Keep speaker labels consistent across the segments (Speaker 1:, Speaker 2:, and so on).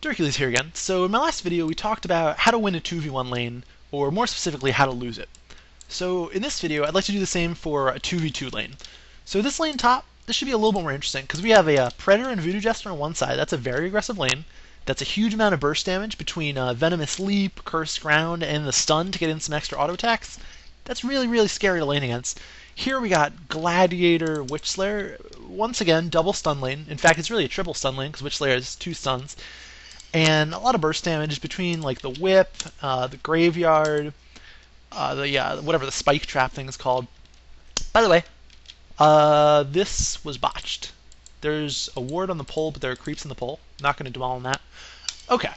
Speaker 1: Hercules here again. So in my last video we talked about how to win a 2v1 lane, or more specifically how to lose it. So in this video I'd like to do the same for a 2v2 lane. So this lane top, this should be a little bit more interesting, because we have a Predator and Voodoo Jester on one side. That's a very aggressive lane. That's a huge amount of burst damage between Venomous Leap, Cursed Ground, and the stun to get in some extra auto attacks. That's really, really scary to lane against. Here we got Gladiator, Witch Slayer. Once again, double stun lane. In fact, it's really a triple stun lane, because Witch Slayer has 2 stuns. And a lot of burst damage between like the whip, the graveyard, whatever the spike trap thing is called. By the way, this was botched. There's a ward on the pole, but there are creeps in the pole. Not going to dwell on that. Okay.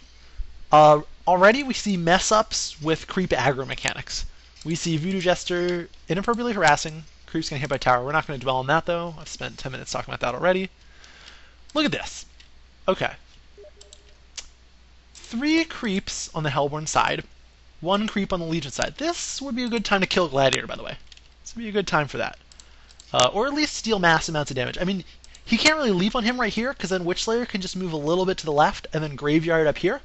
Speaker 1: Already we see mess ups with creep aggro mechanics. We see Voodoo Jester inappropriately harassing. Creep's getting hit by tower. We're not going to dwell on that though. I've spent 10 minutes talking about that already. Look at this. Okay. 3 creeps on the Hellborn side, 1 creep on the Legion side. This would be a good time to kill Gladiator, by the way. This would be a good time for that. Or at least deal mass amounts of damage. I mean, he can't really leap on him right here, because then Witch Slayer can just move a little bit to the left, and then Graveyard up here.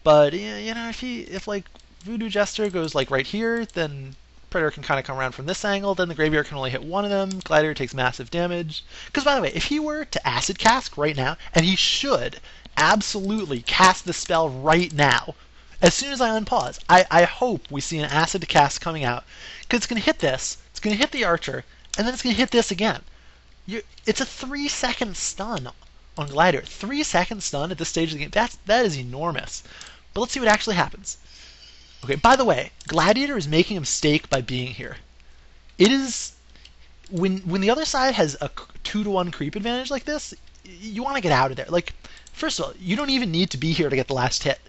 Speaker 1: But, you know, if like, Voodoo Jester goes, like, right here, then Predator can kind of come around from this angle, then the Graveyard can only hit one of them, Gladiator takes massive damage. Because, by the way, if he were to Acid Cask right now, and he should absolutely cast the spell right now, as soon as I unpause, I hope we see an Acid Cask coming out, because it's going to hit this, it's going to hit the Archer, and then it's going to hit this again. It's a 3-second stun on Gladiator. 3-second stun at this stage of the game, that is enormous. But let's see what actually happens. Okay, by the way, Gladiator is making a mistake by being here. It is... When the other side has a 2-to-1 creep advantage like this, you want to get out of there. Like, first of all, you don't even need to be here to get the last hit.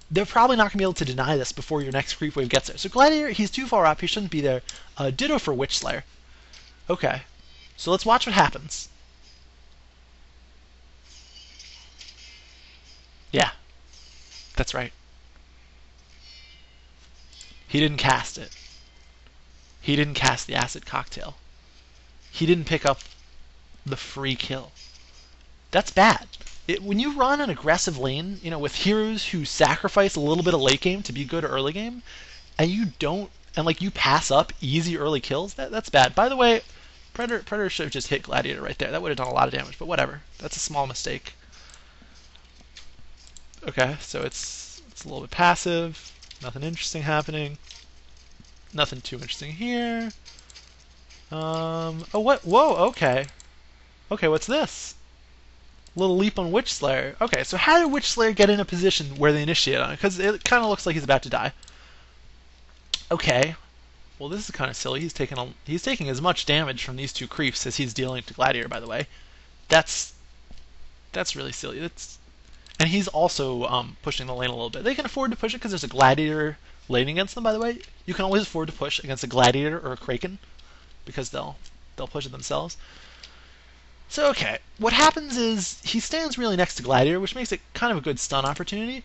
Speaker 1: They're probably not going to be able to deny this before your next creep wave gets there. So Gladiator, he's too far up. He shouldn't be there. Ditto for Witch Slayer. Okay. So let's watch what happens. Yeah. That's right. He didn't cast it. He didn't cast the Acid Cocktail. He didn't pick up the free kill. That's bad. When you run an aggressive lane, you know, with heroes who sacrifice a little bit of late game to be good early game, and you don't, and like you pass up easy early kills, that's bad. By the way, Predator should have just hit Gladiator right there. That would have done a lot of damage, but whatever. That's a small mistake. Okay, so it's a little bit passive. Nothing interesting happening. Nothing too interesting here. Oh, what? Whoa, okay. Okay, what's this? Little leap on Witch Slayer. Okay, so how did Witch Slayer get in a position where they initiate on it? Because it kind of looks like he's about to die. Okay. Well, this is kind of silly. He's taking as much damage from these 2 creeps as he's dealing to Gladiator, by the way. That's really silly. And he's also pushing the lane a little bit. They can afford to push it because there's a Gladiator laning against them, by the way. You can always afford to push against a Gladiator or a Kraken, because they'll push it themselves. So, okay, what happens is he stands really next to Gladiator, which makes it kind of a good stun opportunity.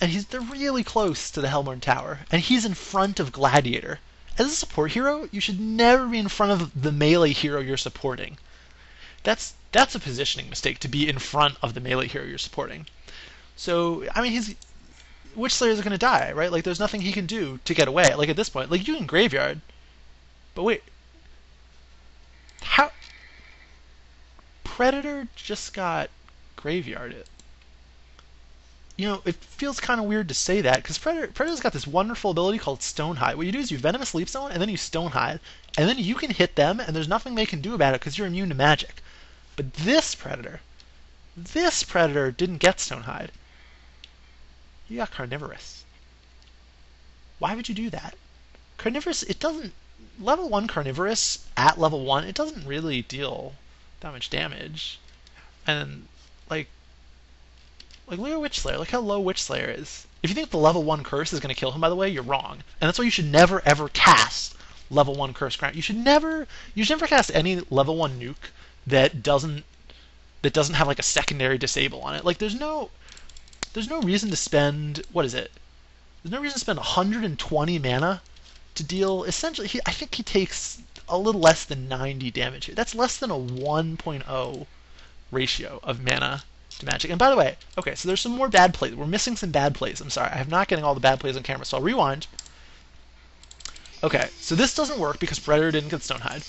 Speaker 1: And they're really close to the Hellborn Tower, and he's in front of Gladiator. As a support hero, you should never be in front of the melee hero you're supporting. That's a positioning mistake, to be in front of the melee hero you're supporting. So, I mean, Witch Slayer's going to die, right? Like, there's nothing he can do to get away. Like, at this point, like, you can Graveyard. But wait. How... Predator just got Graveyarded. You know, it feels kind of weird to say that, because Predator's got this wonderful ability called Stonehide. What you do is you Venomous Leap Zone, and then you Stonehide, and then you can hit them, and there's nothing they can do about it because you're immune to magic. But this Predator didn't get Stonehide. You got Carnivorous. Why would you do that? Carnivorous, it doesn't... Level 1 Carnivorous, at level 1, it doesn't really deal that much damage. And, like, look at Witch Slayer. Look how low Witch Slayer is. If you think the level 1 curse is going to kill him, by the way, you're wrong. And that's why you should never, ever cast level 1 curse ground. You should never cast any level 1 nuke that doesn't have, like, a secondary disable on it. Like, there's no reason to spend, what is it? There's no reason to spend 120 mana to deal, essentially, I think he takes a little less than 90 damage here. That's less than a 1.0 ratio of mana to Magic. And by the way, okay, so there's some more bad plays. We're missing some bad plays. I'm sorry. I'm not getting all the bad plays on camera, so I'll rewind. Okay, so this doesn't work because Predator didn't get Stonehide.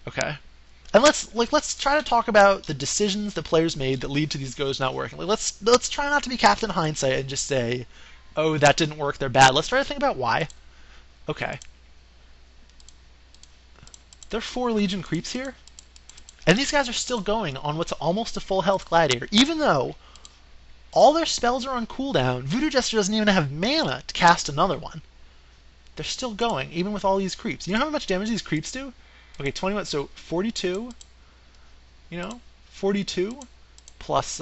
Speaker 1: Okay. And let's try to talk about the decisions that players made that lead to these goes not working. Like, let's try not to be Captain Hindsight and just say, oh, that didn't work, they're bad. Let's try to think about why. Okay. There are 4 Legion creeps here, and these guys are still going on what's almost a full health Gladiator, even though all their spells are on cooldown. Voodoo Jester doesn't even have mana to cast another one. They're still going, even with all these creeps. You know how much damage these creeps do? Okay, 21, so 42, 42 plus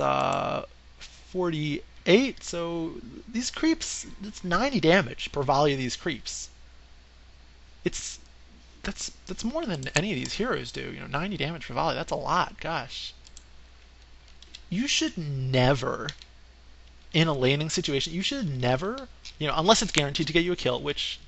Speaker 1: 48, so these creeps, it's 90 damage per volley of these creeps. That's more than any of these heroes do. 90 damage per volley. That's a lot. Gosh. You should never, in a laning situation, you should never, unless it's guaranteed to get you a kill, which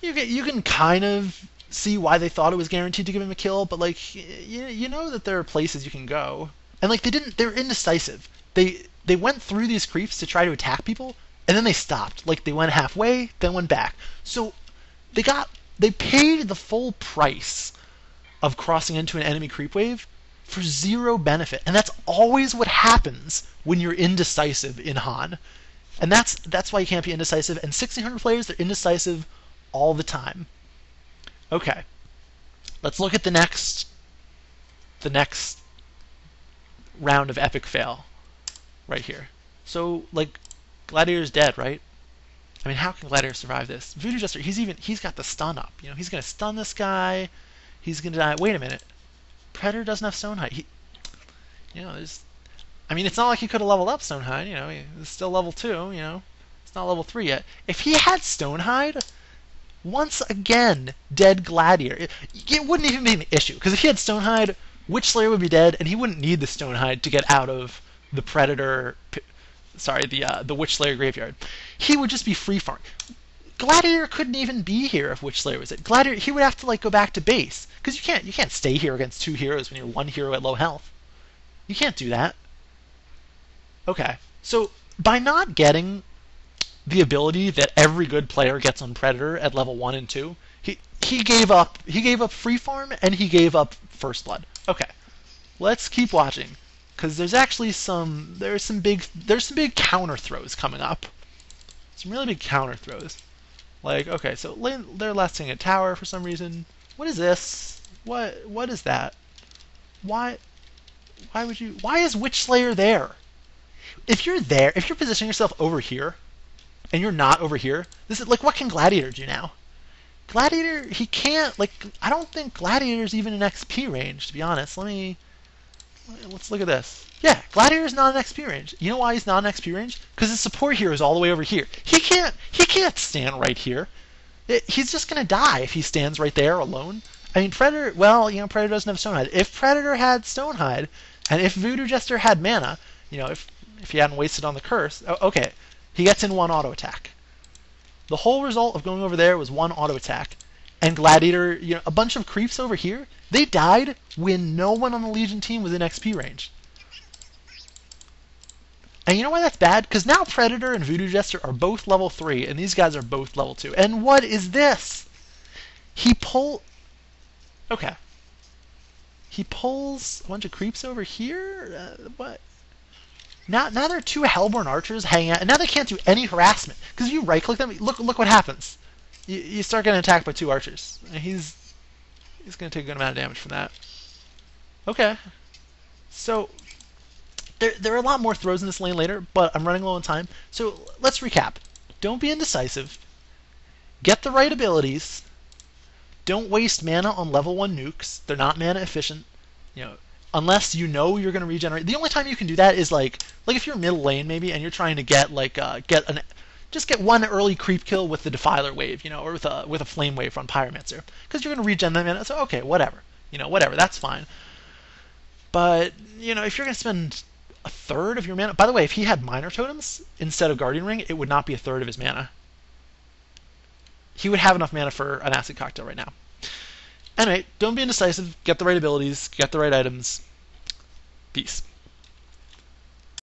Speaker 1: you can kind of see why they thought it was guaranteed to give him a kill, but you know that there are places you can go, and they're indecisive. They went through these creeps to try to attack people, and then they stopped. They went halfway, then went back. So they paid the full price of crossing into an enemy creep wave for 0 benefit. And that's always what happens when you're indecisive in Han. And that's why you can't be indecisive. And 1600 players, they're indecisive all the time. Okay. Let's look at the next round of epic fail right here. So, Gladiator's dead, right? I mean, how can Gladiator survive this? Voodoo Jester, he's got the stun up. He's going to stun this guy. He's going to die. Wait a minute. Predator doesn't have Stonehide. It's not like he could have leveled up Stonehide. He's still level 2, It's not level 3 yet. If he had Stonehide, once again, dead Gladiator. It wouldn't even be an issue, because if he had Stonehide, Witch Slayer would be dead, and he wouldn't need the Stonehide to get out of the Predator... Sorry, the Witch Slayer graveyard. He would just be free farm. Gladiator couldn't even be here if Witch Slayer was it. Gladiator, he would have to go back to base, because you can't stay here against 2 heroes when you're 1 hero at low health. You can't do that. Okay, so by not getting the ability that every good player gets on Predator at level 1 and 2, he gave up free farm and he gave up First Blood. Okay, let's keep watching. Because there's actually some big counter throws coming up. Some really big counter throws. Okay, so they're lasting a tower for some reason. What is this? What is that? Why is Witch Slayer there? If you're positioning yourself over here, and you're not over here, this is what can Gladiator do now? Gladiator, he can't, I don't think Gladiator's even in XP range, to be honest. Let's look at this. Yeah, Gladiator's not an XP range. You know why he's not an XP range? Because his support hero is all the way over here. He can't stand right here. He's just gonna die if he stands right there alone. I mean, Predator. Well, Predator doesn't have Stonehide. If Predator had Stonehide, and if Voodoo Jester had mana, if he hadn't wasted on the curse, okay, he gets in 1 auto attack. The whole result of going over there was 1 auto attack. And Gladiator, a bunch of creeps over here, they died when no one on the Legion team was in XP range. And you know why that's bad? Because now Predator and Voodoo Jester are both level 3, and these guys are both level 2. And what is this? Okay. He pulls a bunch of creeps over here? What? Now there are 2 Hellborn Archers hanging out, and now they can't do any harassment. Because if you right-click them, look what happens. You start getting attacked by 2 archers. And he's going to take a good amount of damage from that. Okay. So, there are a lot more throws in this lane later, but I'm running low on time. So, let's recap. Don't be indecisive. Get the right abilities. Don't waste mana on level 1 nukes. They're not mana efficient. Unless you're going to regenerate. The only time you can do that is if you're middle lane maybe, and you're trying to get just get 1 early creep kill with the Defiler wave, or with a Flame wave from Pyromancer, because you're going to regen that mana. So okay, whatever, that's fine. But if you're going to spend a third of your mana, by the way, if he had Minor Totems instead of Guardian Ring, it would not be a third of his mana. He would have enough mana for an Acid Cocktail right now. Anyway, don't be indecisive. Get the right abilities. Get the right items. Peace.